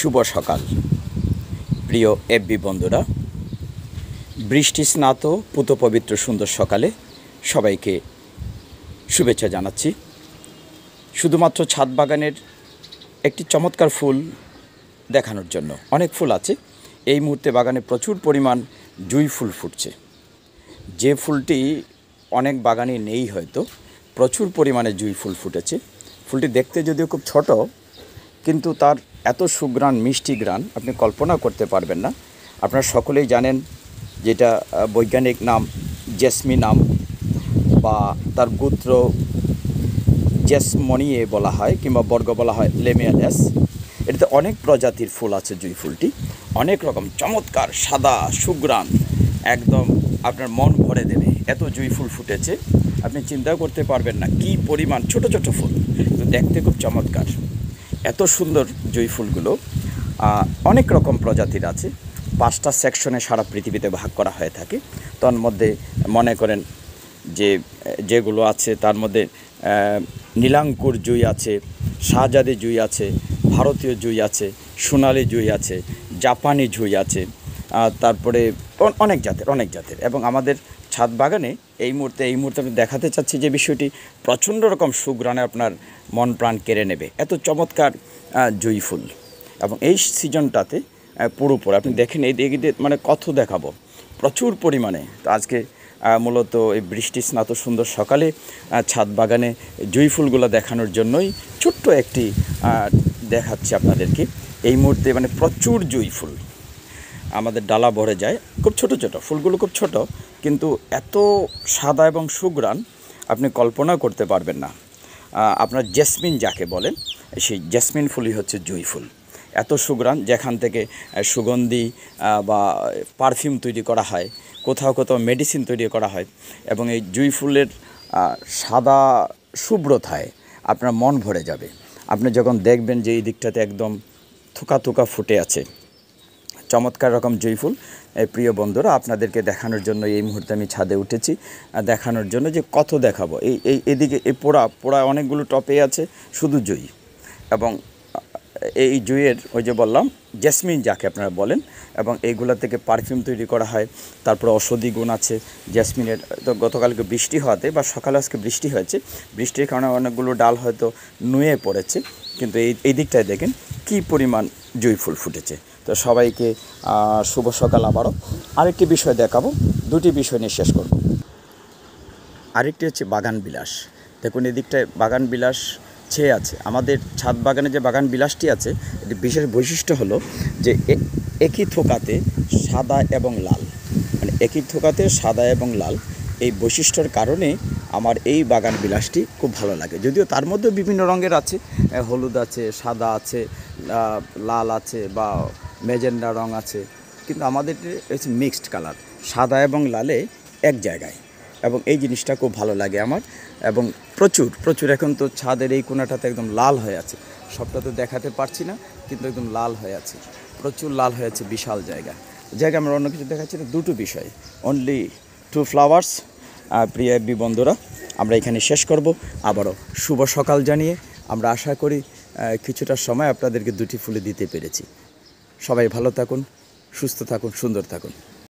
শুভ সকাল প্রিয় এফবি বন্ধুরা। বৃষ্টি স্নাত পুত পবিত্র সুন্দর সকালে সবাইকে শুভেচ্ছা জানাচ্ছি। শুধুমাত্র ছাদ বাগানের একটি চমৎকার ফুল দেখানোর জন্য। অনেক ফুল আছে এই মুহূর্তে বাগানে, প্রচুর পরিমাণ জুঁই ফুল ফুটছে। যে ফুলটি অনেক বাগানে নেই, হয়তো প্রচুর পরিমাণে জুঁই ফুল ফুটেছে। ফুলটি দেখতে যদিও খুব ছোট, কিন্তু তার এত সুঘ্রাণ, মিষ্টি ঘ্রাণ আপনি কল্পনা করতে পারবেন না। আপনারা সকলেই জানেন যেটা বৈজ্ঞানিক নাম জেসমিনাম, বা তার গোত্র জেসমনিয়ে বলা হয়, কিংবা বর্গ বলা হয় লেমিয়ালেস। এটাতে অনেক প্রজাতির ফুল আছে। জুঁই ফুলটি অনেক রকম চমৎকার, সাদা, সুঘ্রাণ, একদম আপনার মন ভরে দেবে। এত জুঁই ফুল ফুটেছে, আপনি চিন্তা করতে পারবেন না কী পরিমাণ। ছোট ছোট ফুল, কিন্তু দেখতে খুব চমৎকার। এত সুন্দর জুঁই ফুলগুলো অনেক রকম প্রজাতির আছে। 5টা সেকশনে সারা পৃথিবীতে ভাগ করা হয়ে থাকে। তার মধ্যে মনে করেন যেগুলো আছে, তার মধ্যে নীলাঙ্কুর জুঁই আছে, শাহজাদি জুঁই আছে, ভারতীয় জুঁই আছে, সোনালি জুঁই আছে, জাপানি জুঁই আছে, তারপরে অনেক জাতের। এবং আমাদের ছাদ বাগানে এই মুহূর্তে আমি দেখাতে চাচ্ছি যে বিষয়টি প্রচণ্ড রকম সুঘ্রাণে আপনার মন প্রাণ কেড়ে নেবে। এত চমৎকার জুঁই ফুল। এবং এই সিজনটাতে পুরোপুরি আপনি দেখেন, এই দিকে মানে কত দেখাবো, প্রচুর পরিমাণে। তো আজকে মূলত এই বৃষ্টি স্নাত সুন্দর সকালে ছাদ বাগানে জুঁই ফুলগুলো দেখানোর জন্যই ছোট্ট একটি দেখাচ্ছি আপনাদেরকে। এই মুহূর্তে মানে প্রচুর জুঁই ফুল আমাদের ডালা ভরে যায়। খুব ছোট ফুলগুলো, খুব ছোট, কিন্তু এত সাদা এবং সুঘ্রাণ আপনি কল্পনা করতে পারবেন না। আপনার জেসমিন যাকে বলেন, সেই জেসমিন ফুলই হচ্ছে জুঁই ফুল। এত সুঘ্রাণ, যেখান থেকে সুগন্ধি বা পারফিউম তৈরি করা হয়, কোথাও মেডিসিন তৈরি করা হয়। এবং এই জুঁই ফুলের সাদা শুভ্রতায় আপনার মন ভরে যাবে। আপনি যখন দেখবেন যে এই দিকটাতে একদম থোকা ফুটে আছে, চমৎকার রকম জুঁই ফুল। প্রিয় বন্ধুরা, আপনাদেরকে দেখানোর জন্য এই মুহূর্তে আমি ছাদে উঠেছি, দেখানোর জন্য যে কত দেখাবো। এদিকে এই পোড়া অনেকগুলো টপে আছে শুধু জুঁই। এবং এই জুঁইয়ের ওই যে বললাম জেসমিন যাকে আপনারা বলেন, এবং এইগুলা থেকে পারফিউম তৈরি করা হয়। তারপরে ঔষধি গুণ আছে জেসমিনের। তো গতকালকে বৃষ্টি হওয়াতে, বা সকালে আজকে বৃষ্টি হয়েছে, বৃষ্টির কারণে অনেকগুলো ডাল হয়তো নুয়ে পড়েছে, কিন্তু এই দিকটায় দেখেন কী পরিমাণ জুঁই ফুল ফুটেছে। তো সবাইকে শুভ সকাল। আবারও আরেকটি বিষয় দেখাবো, দুটি বিষয় নিয়ে শেষ করব। আরেকটি হচ্ছে বাগান বিলাস। দেখুন এদিকটায় বাগান বিলাস ছেয়ে আছে। আমাদের ছাদ বাগানে যে বাগান বিলাসটি আছে, এটি বিশেষ বৈশিষ্ট্য হলো যে একই থোকাতে সাদা এবং লাল, মানে একই থোকাতে সাদা এবং লাল, এই বৈশিষ্ট্যর কারণে আমার এই বাগান বিলাসটি খুব ভালো লাগে। যদিও তার মধ্যে বিভিন্ন রঙের আছে, হলুদ আছে, সাদা আছে, লাল আছে, বা ম্যাজেন্ডা রং আছে, কিন্তু আমাদের হচ্ছে মিক্সড কালার, সাদা এবং লালে এক জায়গায়। এবং এই জিনিসটা খুব ভালো লাগে আমার। এবং প্রচুর এখন তো ছাদের এই কোণাটাতে একদম লাল হয়ে আছে। সবটা তো দেখাতে পারছি না, কিন্তু একদম লাল হয়ে আছে, প্রচুর লাল হয়ে আছে, বিশাল জায়গা আমরা অন্য কিছু দেখাচ্ছি না। দুটো বিষয়, অনলি 2 ফ্লাওয়ার্স। প্রিয় এফবি বন্ধুরা, আমরা এখানে শেষ করব। আবারও শুভ সকাল জানিয়ে আমরা আশা করি কিছুটা সময় আপনাদেরকে দুটি ফুলে দিতে পেরেছি। সবাই ভালো থাকুন, সুস্থ থাকুন, সুন্দর থাকুন।